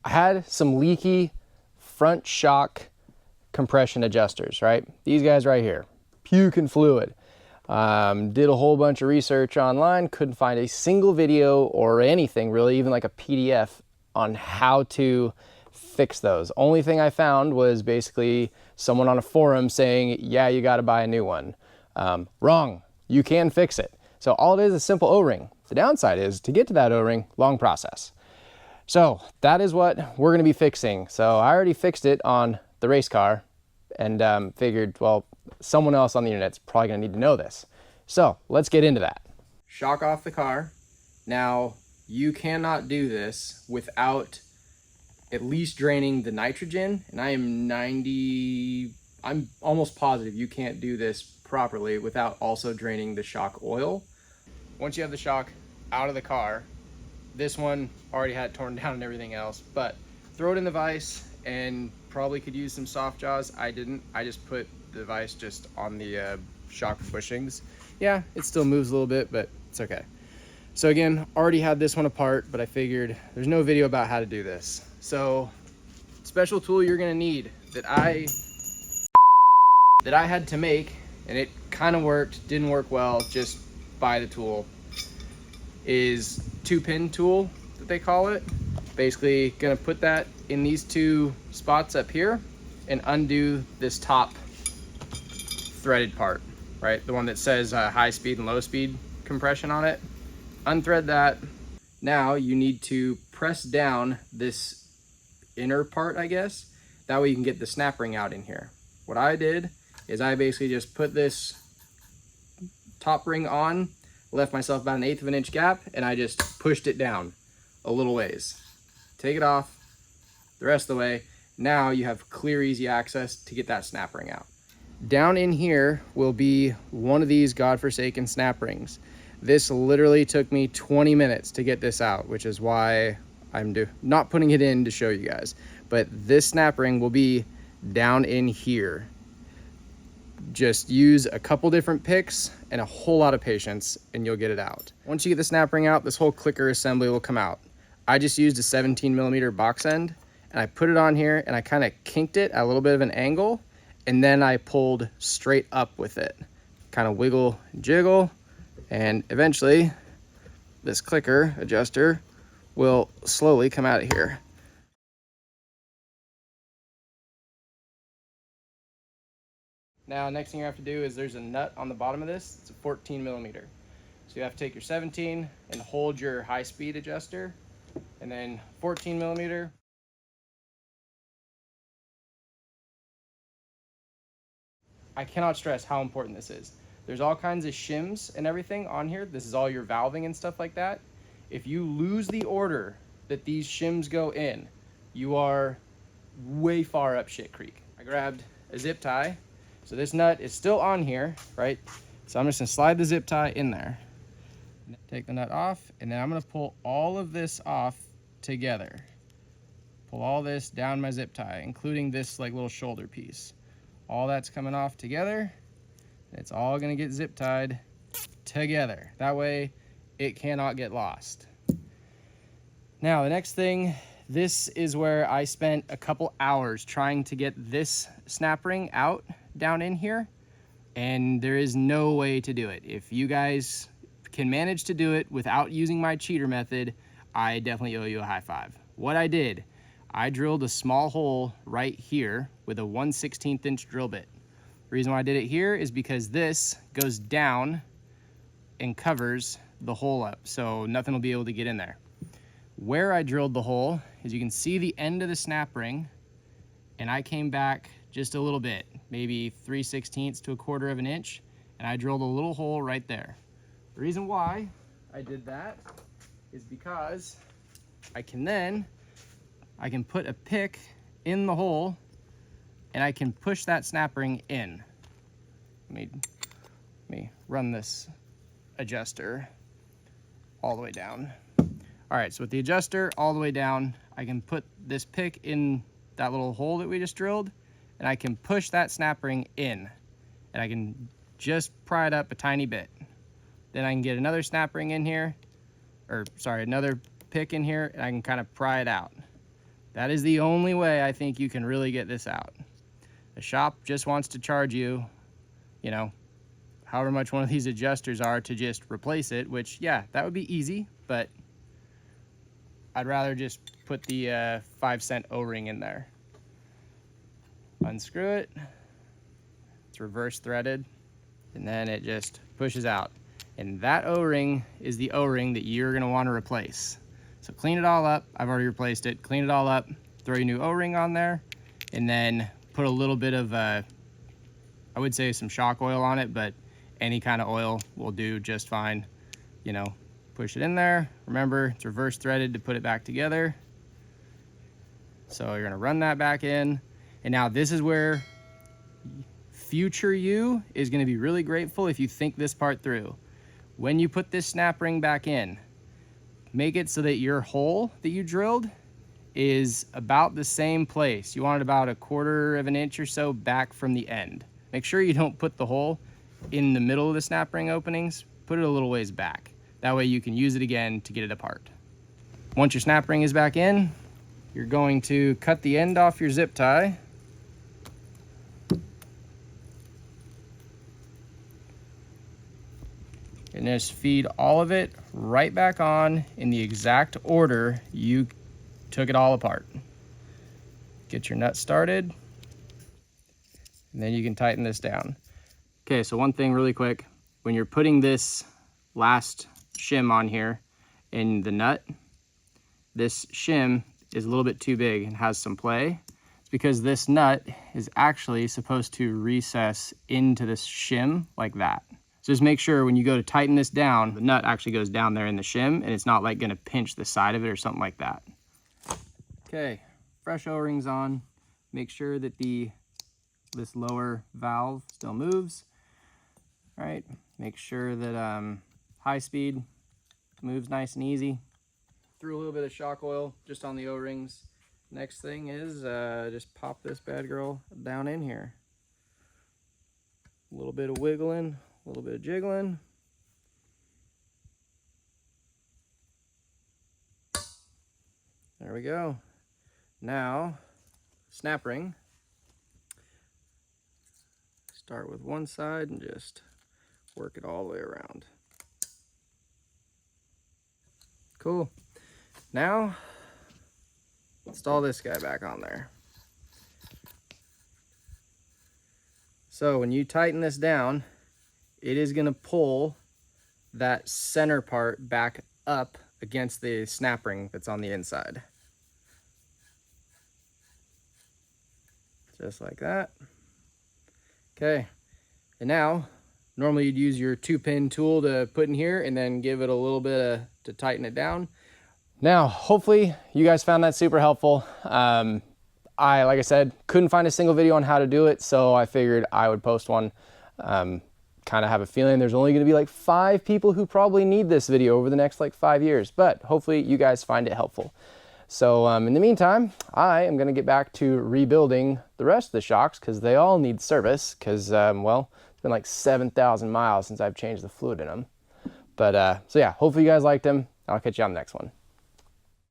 I had some leaky front shock compression adjusters, right? These guys right here, puking fluid. Did a whole bunch of research online, couldn't find a single video or anything really, even like a PDF on how to fix those. Only thing I found was basically someone on a forum saying, yeah, you got to buy a new one. Wrong, you can fix it. So all it is a simple O-ring. The downside is to get to that O-ring, long process. So that is what we're gonna be fixing. So I already fixed it on the race car and figured, well, someone else on the internet's probably gonna need to know this. So let's get into that. Shock off the car. Now, you cannot do this without at least draining the nitrogen, and I'm almost positive you can't do this properly without also draining the shock oil. Once you have the shock out of the car, this one already had it torn down and everything else, but throw it in the vise and probably could use some soft jaws. I didn't. I just put the vise just on the shock bushings. Yeah, it still moves a little bit, but it's okay. So again, already had this one apart, but I figured there's no video about how to do this. So special tool you're gonna need that I had to make, and it kind of worked, didn't work well, just buy the tool, is 2-pin tool that they call it. Basically gonna put that in these two spots up here and undo this top threaded part, right? The one that says high speed and low speed compression on it. Unthread that. Now you need to press down this inner part, I guess. That way you can get the snap ring out in here. What I did is I basically just put this top ring on, left myself about 1/8 of an inch gap, and I just pushed it down a little ways. Take it off the rest of the way. Now you have clear, easy access to get that snap ring out. Down in here will be one of these godforsaken snap rings. This literally took me 20 minutes to get this out, which is why I'm not putting it in to show you guys. But this snap ring will be down in here. Just use a couple different picks and a whole lot of patience and you'll get it out. Once you get the snap ring out, this whole clicker assembly will come out. I just used a 17mm box end and I put it on here and I kind of kinked it at a little bit of an angle, and then I pulled straight up with it. Kind of wiggle, jiggle, and eventually this clicker adjuster will slowly come out of here. Now, next thing you have to do is there's a nut on the bottom of this. It's a 14mm. So you have to take your 17 and hold your high speed adjuster, and then 14mm. I cannot stress how important this is. There's all kinds of shims and everything on here. This is all your valving and stuff like that. If you lose the order that these shims go in, you are way far up shit creek. I grabbed a zip tie. So this nut is still on here, right? So I'm just gonna slide the zip tie in there. Take the nut off, and then I'm gonna pull all of this off together. Pull all this down my zip tie, including this like little shoulder piece. All that's coming off together. It's all gonna get zip tied together. That way it cannot get lost. Now the next thing, this is where I spent a couple hours trying to get this snap ring out down in here, and there is no way to do it. If you guys can manage to do it without using my cheater method, I definitely owe you a high five. What I did, I drilled a small hole right here with a 1/16 inch drill bit. The reason why I did it here is because this goes down and covers the hole up, so nothing will be able to get in there. Where I drilled the hole is, you can see the end of the snap ring, and I came back just a little bit, maybe 3/16 to 1/4 of an inch, and I drilled a little hole right there. The reason why I did that is because I can put a pick in the hole and I can push that snap ring in. Let me run this adjuster all the way down. All right, so with the adjuster all the way down, I can put this pick in that little hole that we just drilled, and I can push that snap ring in, and I can just pry it up a tiny bit. Then I can get another snap ring in here, or sorry, another pick in here, and I can kind of pry it out. That is the only way I think you can really get this out. The shop just wants to charge you, you know, however much one of these adjusters are to just replace it, which, yeah, that would be easy, but I'd rather just put the 5-cent O-ring in there. Unscrew it. It's reverse threaded, and then it just pushes out. And that O-ring is the O-ring that you're gonna wanna replace. So clean it all up. I've already replaced it. Clean it all up, throw your new O-ring on there, and then put a little bit of, I would say some shock oil on it, but any kind of oil will do just fine. You know, push it in there. Remember, it's reverse threaded to put it back together. So you're gonna run that back in. And now this is where future you is gonna be really grateful if you think this part through. When you put this snap ring back in, make it so that your hole that you drilled is about the same place. You want it about 1/4 of an inch or so back from the end. Make sure you don't put the hole in the middle of the snap ring openings. Put it a little ways back. That way you can use it again to get it apart. Once your snap ring is back in, you're going to cut the end off your zip tie. And just feed all of it right back on in the exact order you took it all apart. Get your nut started, and then you can tighten this down. Okay, so one thing really quick, when you're putting this last shim on here in the nut, this shim is a little bit too big and has some play. It's because this nut is actually supposed to recess into this shim like that. So just make sure when you go to tighten this down, the nut actually goes down there in the shim and it's not like gonna pinch the side of it or something like that. Okay, fresh O-rings on. Make sure that this lower valve still moves. All right, make sure that high speed moves nice and easy. Threw a little bit of shock oil just on the O-rings. Next thing is just pop this bad girl down in here. A little bit of wiggling, a little bit of jiggling. There we go. Now, snap ring. Start with one side and just work it all the way around. Cool. Now, install this guy back on there. So when you tighten this down, it is gonna pull that center part back up against the snap ring that's on the inside. Just like that. Okay, and now, normally you'd use your 2-pin tool to put in here and then give it a little bit to tighten it down. Now, hopefully you guys found that super helpful. Like I said, couldn't find a single video on how to do it, so I figured I would post one. Kind of have a feeling there's only gonna be like 5 people who probably need this video over the next like 5 years, but hopefully you guys find it helpful. So in the meantime, I am gonna get back to rebuilding the rest of the shocks because they all need service because, well, it's been like 7,000 miles since I've changed the fluid in them. But so yeah, hopefully you guys liked them. I'll catch you on the next one.